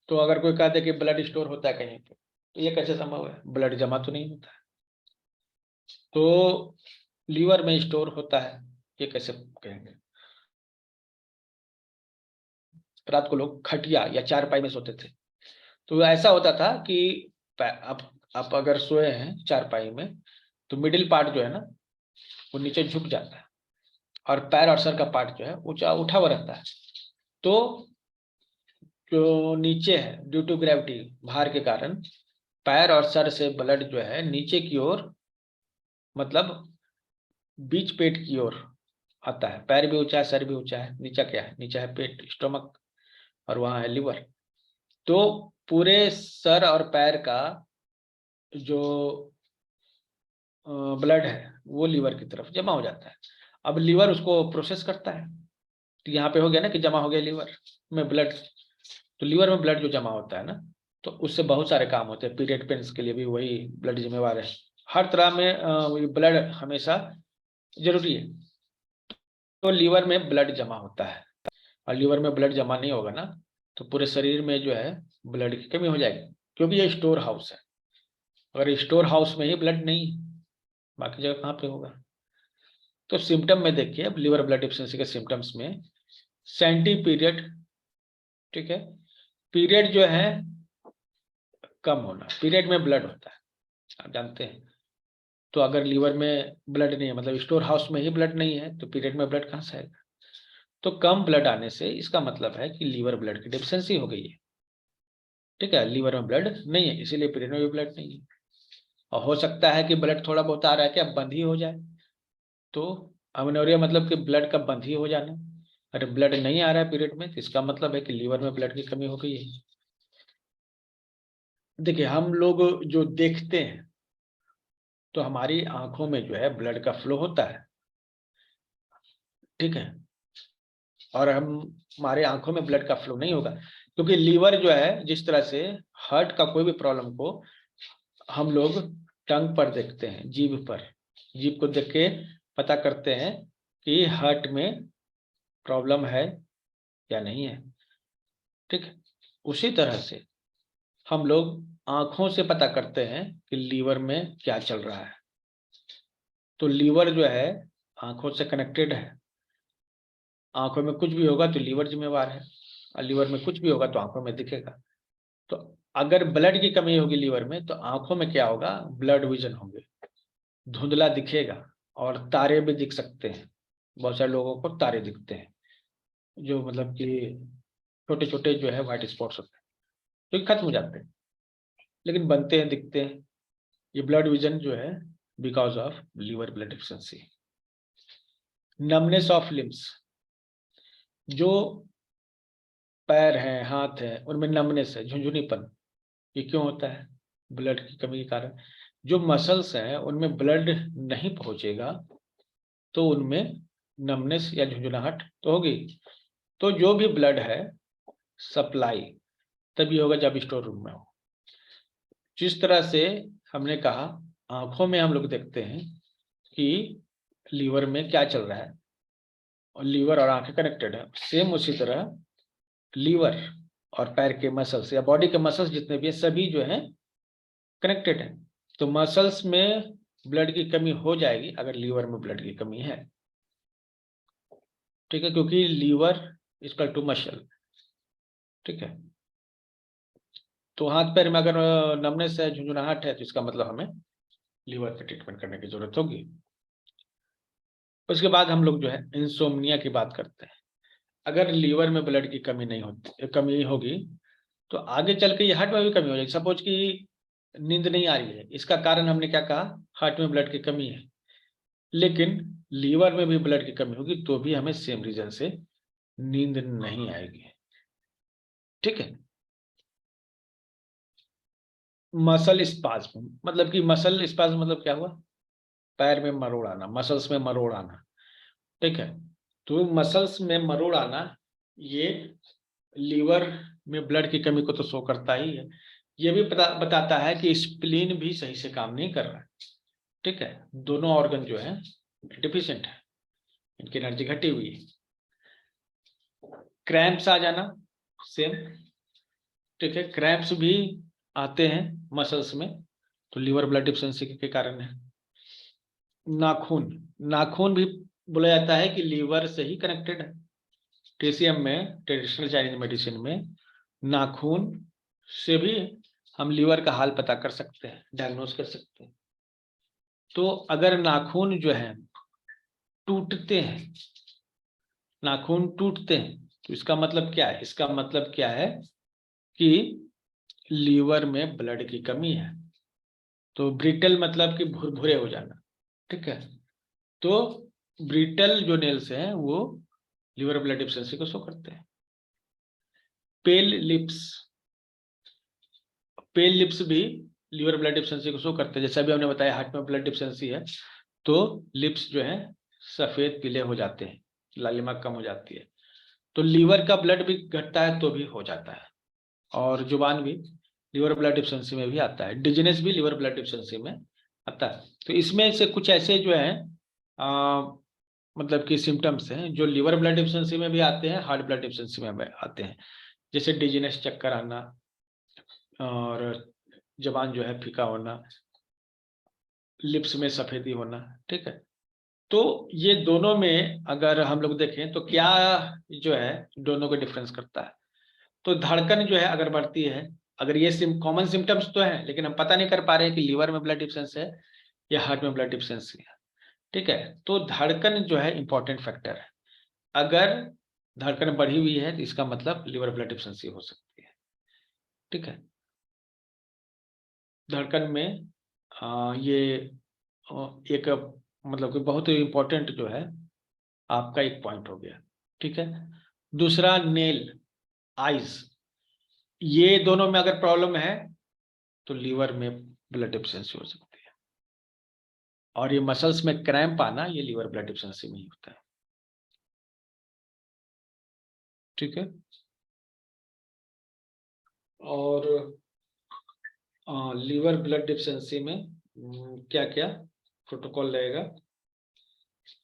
तो अगर कोई कह दे कि ब्लड स्टोर होता है कहीं पे, तो ये कैसे संभव है, ब्लड जमा तो नहीं होता है। तो लीवर में स्टोर होता है, ये कैसे कहेंगे। रात को लोग खटिया या चारपाई में सोते थे, तो ऐसा होता था कि आप अगर सोए हैं चारपाई में तो मिडिल पार्ट जो है ना वो नीचे झुक जाता है और पैर और सर का पार्ट जो है ऊंचा उठा हुआ रहता है। तो जो नीचे है ड्यू टू ग्रेविटी, भार के कारण पैर और सर से ब्लड जो है नीचे की ओर, मतलब बीच पेट की ओर आता है। पैर भी ऊंचा है, सर भी ऊंचा है, नीचा क्या है, नीचा है पेट, स्टोमक, और वहां है लिवर। तो पूरे सर और पैर का जो ब्लड है वो लीवर की तरफ जमा हो जाता है। अब लीवर उसको प्रोसेस करता है, तो यहाँ पे हो गया ना कि जमा हो गया लीवर में ब्लड। तो लीवर में ब्लड जो जमा होता है ना, तो उससे बहुत सारे काम होते हैं। पीरियड पेन्स के लिए भी वही ब्लड जिम्मेवार है। हर तरह में ब्लड हमेशा जरूरी है। तो लीवर में ब्लड जमा होता है, और लीवर में ब्लड जमा नहीं होगा ना तो पूरे शरीर में जो है ब्लड की कमी हो जाएगी, क्योंकि ये स्टोर हाउस है। अगर स्टोर हाउस में ही ब्लड नहीं, बाकी जगह कहाँ पे होगा। तो सिम्टम में देखिए, अब लीवर ब्लड डिफिशिएंसी के सिम्टम्स में सेंटी पीरियड, ठीक है, पीरियड जो है कम होना, पीरियड में ब्लड होता है, आप जानते हैं। तो अगर लीवर में ब्लड नहीं है, मतलब स्टोर हाउस में ही ब्लड नहीं है, तो पीरियड में ब्लड कहाँ से आएगा। तो कम ब्लड आने से इसका मतलब है कि लीवर ब्लड की डिफिशिएंसी हो गई है, ठीक है। लीवर में ब्लड नहीं है, इसीलिए पीरियड में भी ब्लड नहीं है। और हो सकता है कि ब्लड थोड़ा बहुत आ रहा है, क्या बंद ही हो जाए। तो अमेनोरिया मतलब कि ब्लड का बंद ही हो जाना। अरे ब्लड नहीं आ रहा है पीरियड में, तो इसका मतलब है कि लीवर में ब्लड की कमी हो गई है। देखिए हम लोग जो देखते हैं तो हमारी आंखों में जो है ब्लड का फ्लो होता है, ठीक है। और हमारे आंखों में ब्लड का फ्लो नहीं होगा, क्योंकि लीवर जो है, जिस तरह से हार्ट का कोई भी प्रॉब्लम को हम लोग टंग पर देखते हैं, जीभ पर, जीभ को देख के पता करते हैं कि हार्ट में प्रॉब्लम है या नहीं है, ठीक है। उसी तरह से हम लोग आंखों से पता करते हैं कि लीवर में क्या चल रहा है। तो लीवर जो है आंखों से कनेक्टेड है। आंखों में कुछ भी होगा तो लीवर जिम्मेवार है, और लीवर में कुछ भी होगा तो आंखों में दिखेगा। तो अगर ब्लड की कमी होगी लीवर में तो आंखों में क्या होगा, ब्लड विजन होंगे, धुंधला दिखेगा, और तारे भी दिख सकते हैं। बहुत सारे लोगों को तारे दिखते हैं, जो मतलब कि छोटे छोटे जो है व्हाइट स्पॉट्स होते हैं, जो खत्म हो जाते हैं लेकिन बनते हैं, दिखते हैं। ये ब्लड विजन जो है because of liver blood deficiency. Numbness of limbs, जो पैर है, हाथ है, उनमें नमनेस है, झुंझुनीपन, ये क्यों होता है? ब्लड की कमी के कारण। जो मसल्स है उनमें ब्लड नहीं पहुंचेगा तो उनमें नमनेस या झुंझुनाहट तो होगी। तो जो भी ब्लड है सप्लाई तभी होगा जब स्टोर रूम में हो। जिस तरह से हमने कहा आंखों में हम लोग देखते हैं कि लीवर में क्या चल रहा है और लीवर और आंखें कनेक्टेड है, सेम उसी तरह लीवर और पैर के मसल्स या बॉडी के मसल्स जितने भी हैं सभी जो हैं कनेक्टेड है। तो मसल्स में ब्लड की कमी हो जाएगी अगर लीवर में ब्लड की कमी है, ठीक है, क्योंकि लीवर इक्वल टू मसल, ठीक है। तो हाथ पैर में अगर नमनेस है, झुंझुनाहट है, तो इसका मतलब हमें लीवर पे ट्रीटमेंट करने की जरूरत होगी। उसके बाद हम लोग जो है इंसोम्निया की बात करते हैं। अगर लीवर में ब्लड की कमी नहीं होती, कमी होगी, तो आगे चल के ये हार्ट में भी कमी हो जाएगी। सपोज कि नींद नहीं आ रही है, इसका कारण हमने क्या कहा? हार्ट में ब्लड की कमी है। लेकिन लीवर में भी ब्लड की कमी होगी तो भी हमें सेम रीजन से नींद नहीं आएगी, ठीक है। मसल स्पाज्म मतलब कि मसल स्पाज्म मतलब क्या हुआ? पैर में मरोड़ आना, मसल्स में मरोड़ आना, ठीक है। तो मसल्स में मरोड़ आना ये लीवर में ब्लड की कमी को तो शो करता ही है। ये भी बताता है कि स्प्लीन भी सही से काम नहीं कर रहा है, ठीक है। दोनों ऑर्गन जो है डिफिशिएंट है, इनकी एनर्जी घटी हुई है। क्रैम्प्स आ जाना सेम, ठीक है। क्रैम्प्स भी आते हैं मसल्स में तो लीवर ब्लड डिफिशिएंसी के कारण है। नाखून, नाखून भी बोला जाता है कि लीवर से ही कनेक्टेड है। टीसीएम में, ट्रेडिशनल चाइनीज मेडिसिन में, नाखून से भी हम लीवर का हाल पता कर सकते हैं, डायग्नोस कर सकते हैं। तो अगर नाखून जो है टूटते हैं, नाखून टूटते हैं, तो इसका मतलब क्या है? इसका मतलब क्या है कि लीवर में ब्लड की कमी है। तो ब्रिटल मतलब कि भुरभुरे हो जाना, ठीक है। तो ब्रिटल जो नेल्स हैं वो लीवर ब्लड डिफिशिएंसी को शो करते हैं। पेल लिप्स, पेल लिप्स भी लीवर ब्लड डिफिशिएंसी को शो करते हैं। जैसे अभी हमने बताया हार्ट में ब्लड डिफिशिएंसी है तो लिप्स जो है सफेद पीले हो जाते हैं, लालिमा कम हो जाती है। तो लीवर का ब्लड भी घटता है तो भी हो जाता है। और जुबान भी लीवर ब्लड डिफिशिएंसी में भी आता है। डिजीनेस भी लीवर ब्लड डिफिशिएंसी में आता है। तो इसमें से कुछ ऐसे जो है मतलब कि सिम्टम्स हैं जो लीवर ब्लड डिफिशिएंसी में भी आते हैं, हार्ट ब्लड डिफिशिएंसी में भी आते हैं। जैसे डिजीनेस, चक्कर आना, और जबान जो है फीका होना, लिप्स में सफेदी होना, ठीक है। तो ये दोनों में अगर हम लोग देखें तो क्या जो है दोनों को डिफरेंस करता है? तो धड़कन जो है अगर बढ़ती है, अगर ये कॉमन सिम्टम्स तो है लेकिन हम पता नहीं कर पा रहे हैं कि लीवर में ब्लड डिफिशिएंसी है या हार्ट में ब्लड डिफिशिएंसी है, ठीक है। तो धड़कन जो है इंपॉर्टेंट फैक्टर है। अगर धड़कन बढ़ी हुई है तो इसका मतलब लीवर ब्लड डिफिशिएंसी हो सकती है, ठीक है। धड़कन में ये एक मतलब कि बहुत इंपॉर्टेंट जो है आपका एक पॉइंट हो गया, ठीक है। दूसरा नेल, आइज, ये दोनों में अगर प्रॉब्लम है तो लीवर में ब्लड डिफिशिएंसी हो सकती है। और ये मसल्स में क्रैम्प आना ये लीवर ब्लड डिफिशिएंसी में ही होता है, ठीक है। और लीवर ब्लड डिफिशिएंसी में क्या क्या प्रोटोकॉल रहेगा?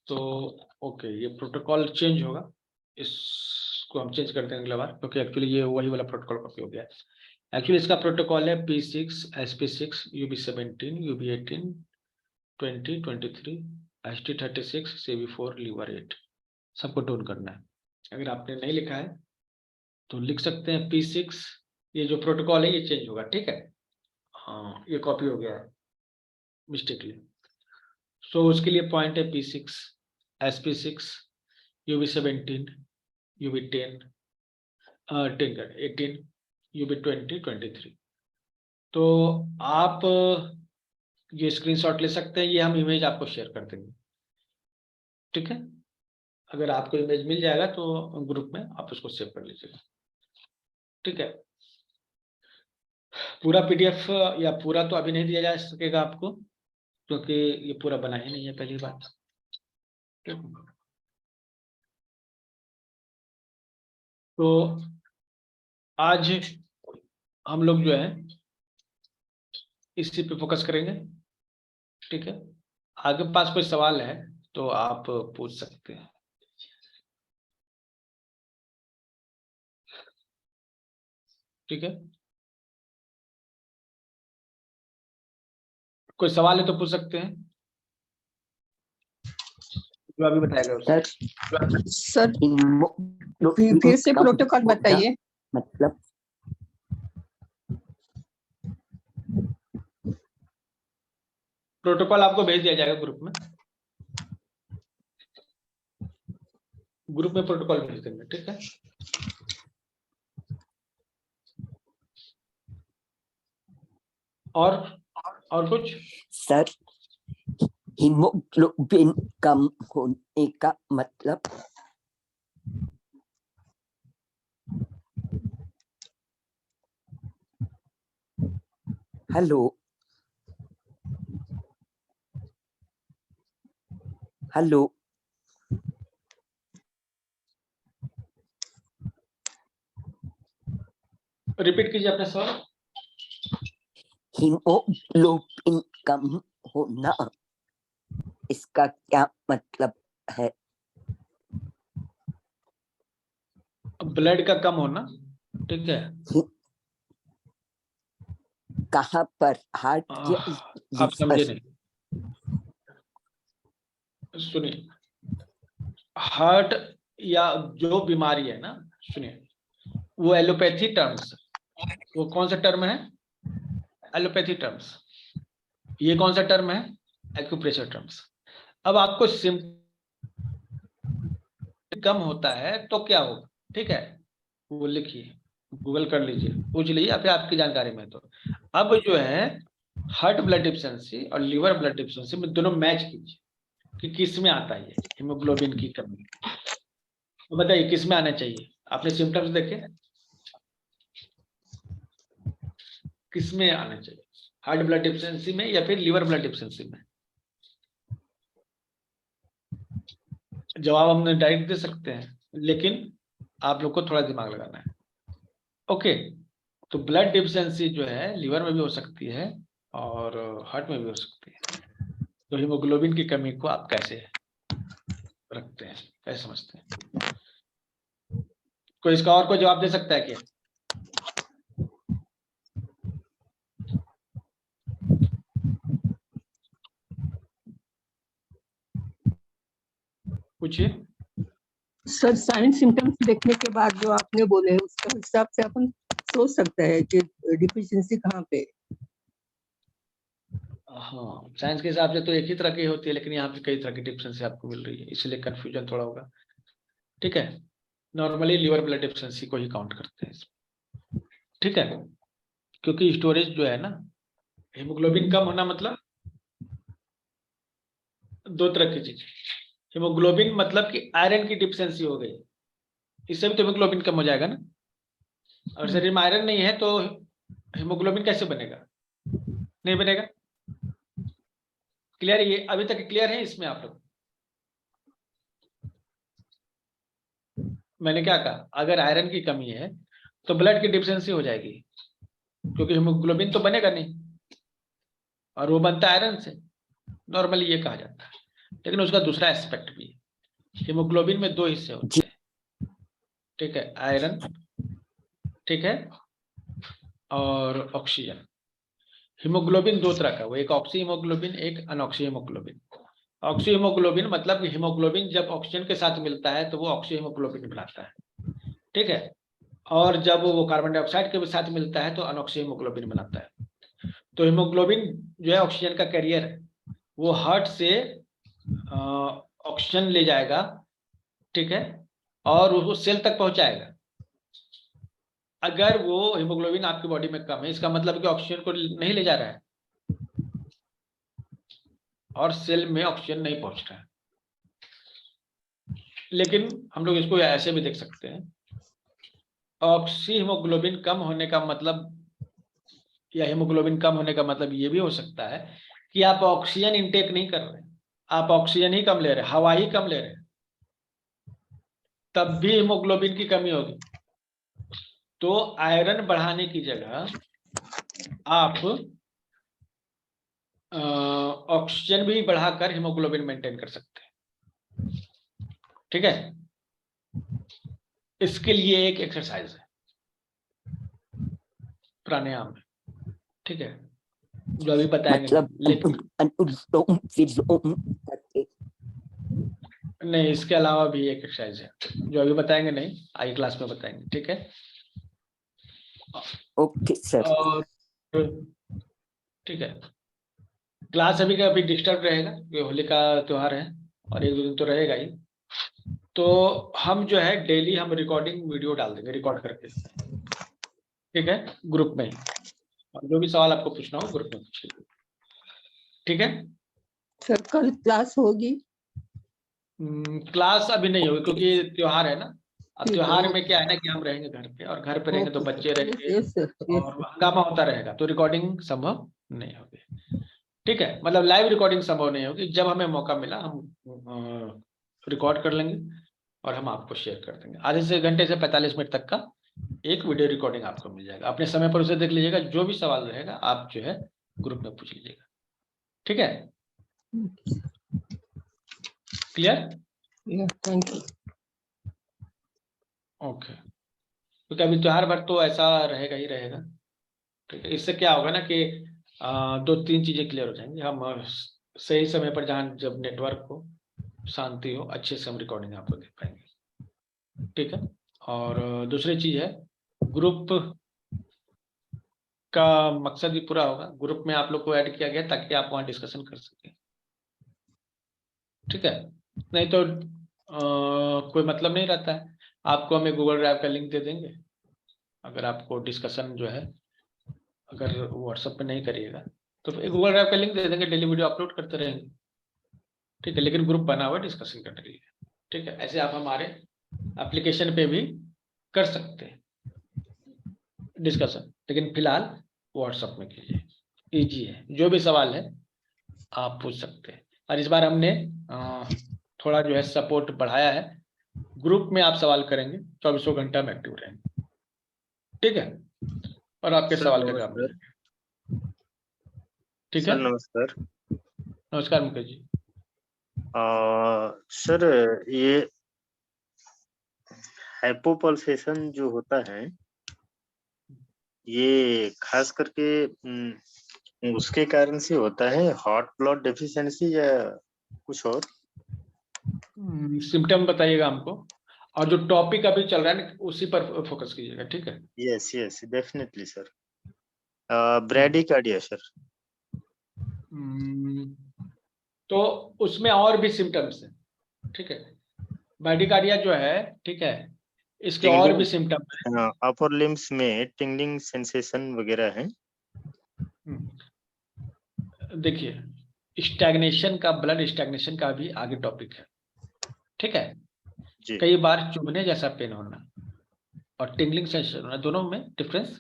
तो ओके, ये प्रोटोकॉल चेंज होगा, इसको हम चेंज कर देंगे अगला बार, क्योंकि एक्चुअली ये वही वाला प्रोटोकॉल कॉपी हो गया है। एक्चुअली इसका प्रोटोकॉल है P6, SP6, UB17, UB18, 20, 23, ST36, CV4, liver 8, सबको टोन करना है। अगर आपने नहीं लिखा है तो लिख सकते हैं P6, ये जो प्रोटोकॉल है ये चेंज होगा, ठीक है। हाँ, ये कॉपी हो गया है मिस्टेकली। सो उसके लिए पॉइंट है P6, SP6, UB17, UB10, 18, UB20, 23। तो आप ये स्क्रीनशॉट ले सकते हैं, ये हम इमेज आपको शेयर कर देंगे, ठीक है। अगर आपको इमेज मिल जाएगा तो ग्रुप में आप उसको सेव कर लीजिएगा, ठीक है। पूरा पीडीएफ या पूरा तो अभी नहीं दिया जा सकेगा आपको, क्योंकि ये पूरा बना ही नहीं है, पहली बात, ठीक। तो आज हम लोग जो है इसी पे फोकस करेंगे, ठीक है। आगे पास कोई सवाल है तो आप पूछ सकते हैं, ठीक है। कोई सवाल है तो पूछ सकते हैं, जो अभी बताएगा उससे। सर फिर से प्रोटोकॉल बताइए। मतलब प्रोटोकॉल आपको भेज दिया जाएगा ग्रुप में, ग्रुप में प्रोटोकॉल भेज देंगे, ठीक है। और कुछ सर, हीमोग्लोबिन कम होने का मतलब? हेलो हेलो रिपीट कीजिए अपना सवाल। हीमोग्लोबिन कम होना, इसका क्या मतलब है? ब्लड का कम होना, ठीक है। कहाँ पर? हार्ट या आप समझे लिवर? नहीं, सुनिए। हार्ट या जो बीमारी है ना, सुनिए, वो एलोपैथी टर्म्स, वो कौन सा टर्म है? Allopathy terms. ये कौन सा टर्म है? Acupressure terms. अब आपको सिम्पटम कम होता है तो क्या होगा, ठीक है, वो लिखिए, गूगल कर लीजिए, पूछ लीजिए, या फिर आपकी जानकारी में। तो अब जो है हार्ट ब्लड डिफिशिएंसी और लीवर ब्लड डिफिशिएंसी में दोनों मैच कीजिए कि किस में आता है ये हीमोग्लोबिन की कमी। तो बताइए किस में आना चाहिए? आपने सिम्टम्स देखे, किस में आना चाहिए? हार्ट ब्लड डिफिशिएंसी में या फिर लीवर ब्लड डिफिशिएंसी में? जवाब हमने डायरेक्ट दे सकते हैं, लेकिन आप लोग को थोड़ा दिमाग लगाना है, ओके। तो ब्लड डिफिशिएंसी जो है लीवर में भी हो सकती है और हार्ट में भी हो सकती है। तो हीमोग्लोबिन की कमी को आप कैसे रखते हैं, कैसे समझते हैं? कोई इसका और कोई जवाब दे सकता है क्या? पूछिए। सर साइन सिम्टम्स देखने के बाद जो आपने बोले उसके हिसाब से अपन सोच सकते हैं कि डिफिशिएंसी कहाँ पे। हाँ, साइंस के हिसाब से तो एक ही तरह की होती है, लेकिन यहाँ पे कई तरह की डिफिशिएंसी आपको मिल रही है, इसलिए कंफ्यूजन थोड़ा होगा, ठीक है। नॉर्मली लीवर ब्लड डिफिशिएंसी को ही काउंट करते हैं, ठीक है। क्योंकि स्टोरेज जो है ना, हीमोग्लोबिन कम होना मतलब दो तरह की चीज। हीमोग्लोबिन मतलब कि आयरन की डिफिशिएंसी हो गई, इससे भी तो हीमोग्लोबिन कम हो जाएगा ना। और शरीर में आयरन नहीं है तो हीमोग्लोबिन कैसे बनेगा? नहीं बनेगा। क्लियर है? ये अभी तक क्लियर है इसमें आप लोग? मैंने क्या कहा, अगर आयरन की कमी है तो ब्लड की डिफिशिएंसी हो जाएगी, क्योंकि हीमोग्लोबिन तो बनेगा नहीं, और वो बनता है आयरन से, नॉर्मली ये कहा जाता है। लेकिन उसका दूसरा एस्पेक्ट भी है। हीमोग्लोबिन में दो हिस्से होते हैं, ठीक है, आयरन, ठीक है, और ऑक्सीजन। हीमोग्लोबिन दो तरह का, वो एक ऑक्सी हीमोग्लोबिन, एक अनऑक्सी हीमोग्लोबिन। ऑक्सी हीमोग्लोबिन मतलब कि हीमोग्लोबिन जब ऑक्सीजन के साथ मिलता है तो वो ऑक्सी हीमोग्लोबिन बनाता है, ठीक है। और जब वो कार्बन डाइऑक्साइड के साथ मिलता है तो अनऑक्सी हीमोग्लोबिन बनाता है। तो हीमोग्लोबिन जो है ऑक्सीजन का कैरियर है, वो हार्ट से ऑक्सीजन ले जाएगा, ठीक है, और वो सेल तक पहुंचाएगा। अगर वो हीमोग्लोबिन आपकी बॉडी में कम है, इसका मतलब कि ऑक्सीजन को नहीं ले जा रहा है और सेल में ऑक्सीजन नहीं पहुंच रहा है। लेकिन हम लोग इसको ऐसे भी देख सकते हैं, ऑक्सी हीमोग्लोबिन कम होने का मतलब, या हीमोग्लोबिन कम होने का मतलब ये भी हो सकता है कि आप ऑक्सीजन इंटेक नहीं कर रहे, आप ऑक्सीजन ही कम ले रहे, हवा ही कम ले रहे, तब भी हीमोग्लोबिन की कमी होगी। तो आयरन बढ़ाने की जगह आप ऑक्सीजन भी बढ़ाकर हीमोग्लोबिन मेंटेन कर सकते हैं। ठीक है, इसके लिए एक एक्सरसाइज है, प्राणायाम है। ठीक है, जो अभी बताएंगे मतलब लेकिन अनुलोम विलोम करके। नहीं, इसके अलावा भी एक एक्सरसाइज है जो अभी बताएंगे, नहीं आगे क्लास में बताएंगे। ठीक है, ओके सर। और ठीक है, क्लास अभी का अभी डिस्टर्ब रहेगा, ये होली का त्योहार है और एक दो दिन तो रहेगा ही। तो हम जो है डेली हम रिकॉर्डिंग वीडियो डाल देंगे, रिकॉर्ड करके। ठीक है, ग्रुप में ही, और जो भी सवाल आपको पूछना हो ग्रुप में पूछ लीजिए। ठीक है, सर कल क्लास होगी? क्लास अभी नहीं होगी क्योंकि त्योहार है ना। अब ठीक है, त्योहार में क्या है ना कि हम रहेंगे घर पे, और घर पे रहेंगे तो बच्चे रहेंगे यस सर, यस और हंगामा होता रहेगा, तो रिकॉर्डिंग संभव नहीं होगी। ठीक है, मतलब लाइव रिकॉर्डिंग संभव नहीं होगी। जब हमें मौका मिला हम रिकॉर्ड कर लेंगे और हम आपको शेयर कर देंगे। आधे से घंटे से 45 मिनट तक का एक वीडियो रिकॉर्डिंग आपको मिल जाएगा, अपने समय पर उसे देख लीजिएगा। जो भी सवाल रहेगा आप जो है ग्रुप में पूछ लीजिएगा। ठीक है, क्लियर? Thank you. ओके, क्योंकि अभी त्योहार भर तो ऐसा रहेगा ही रहेगा। ठीक है, इससे क्या होगा ना कि दो तीन चीजें क्लियर हो जाएंगी। हम सही समय पर, जहाँ जब नेटवर्क हो, शांति हो, अच्छे से हम रिकॉर्डिंग आपको दे पाएंगे। ठीक है, और दूसरी चीज है, ग्रुप का मकसद भी पूरा होगा। ग्रुप में आप लोग को ऐड किया गया ताकि आप वहाँ डिस्कशन कर सकें। ठीक है, नहीं तो कोई मतलब नहीं रहता है। आपको हमें गूगल ड्राइव का लिंक दे देंगे, अगर आपको डिस्कशन जो है, अगर व्हाट्सएप पे नहीं करिएगा तो फिर गूगल ड्राइव का लिंक दे देंगे, डेली वीडियो अपलोड करते रहेंगे। ठीक है, लेकिन ग्रुप बना हुआ है डिस्कशन करने के लिए। ठीक है, ऐसे आप हमारे एप्लीकेशन पे भी कर सकते हैं डिस्कशन, लेकिन फिलहाल व्हाट्सएप में कीजिए, इजी है। जो भी सवाल है आप पूछ सकते हैं। और इस बार हमने थोड़ा जो है सपोर्ट बढ़ाया है, ग्रुप में आप सवाल करेंगे 24 घंटा में एक्टिव रहेंगे। ठीक है, और आपके सर सवाल के जवाब नमस्कार। मिलेंगे। ठीक सर है, नमस्कार। नमस्कार मुकेश जी। सर ये हाइपोपल्सेशन जो होता है, ये खास करके उसके कारण से होता है, हॉट ब्लड डेफिशिएंसी या कुछ और? सिम्टम बताइएगा हमको, और जो टॉपिक अभी चल रहा है ना उसी पर फोकस कीजिएगा। ठीक है, yes yes definitely sir. Bradycardia sir. तो उसमें और भी सिम्टम्स हैं। ठीक है, ब्रैडिकार्डिया जो है, ठीक है, इसके और भी सिम्टम है। अपर लिम्स में टिंगलिंग सेंसेशन वगैरह है। देखिए, स्टैग्नेशन का, ब्लड स्टैग्नेशन का भी आगे टॉपिक है। ठीक है, जी कई बार चुभने जैसा पेन होना और टिंगलिंग सेंसेशन होना, दोनों में डिफरेंस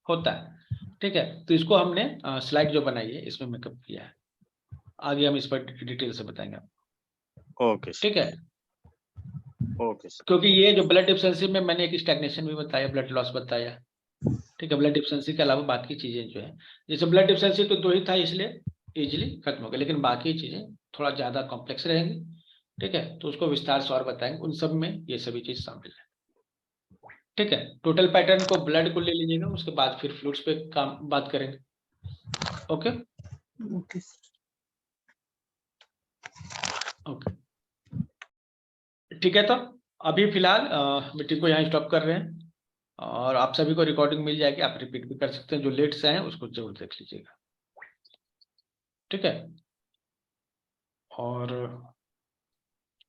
होता है। ठीक है, तो इसको हमने स्लाइड जो बनाई है इसमें मेकअप किया है, आगे हम इस पर डिटेल से बताएंगे आपको। ओके ठीक है, ओके सर। क्योंकि ये जो ब्लड डिफिशिएंसी में मैंने एक स्टैग्नेशन भी बताया, ब्लड लॉस बताया। ठीक है, ब्लड डिफिशिएंसी के अलावा बाकी चीजें जो है, जैसे ब्लड डिफिशिएंसी तो 2 ही था इसलिए इजीली खत्म हो गया, लेकिन बाकी चीजें थोड़ा ज्यादा कॉम्प्लेक्स रहेंगी। ठीक है, तो उसको विस्तार से और बताएंगे, उन सब में ये सभी चीज शामिल है। ठीक है, टोटल पैटर्न को, ब्लड को ले लीजिएगा, उसके बाद फिर फ्लूइड्स पे काम बात करेंगे। Okay okay. ओके, ठीक है, तो अभी फिलहाल मीटिंग को यहाँ स्टॉप कर रहे हैं, और आप सभी को रिकॉर्डिंग मिल जाएगी, आप रिपीट भी कर सकते हैं। जो लेट से हैं उसको जरूर देख लीजिएगा। ठीक है, और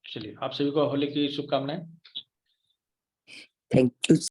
चलिए, आप सभी को होली की शुभकामनाएं। Thank you.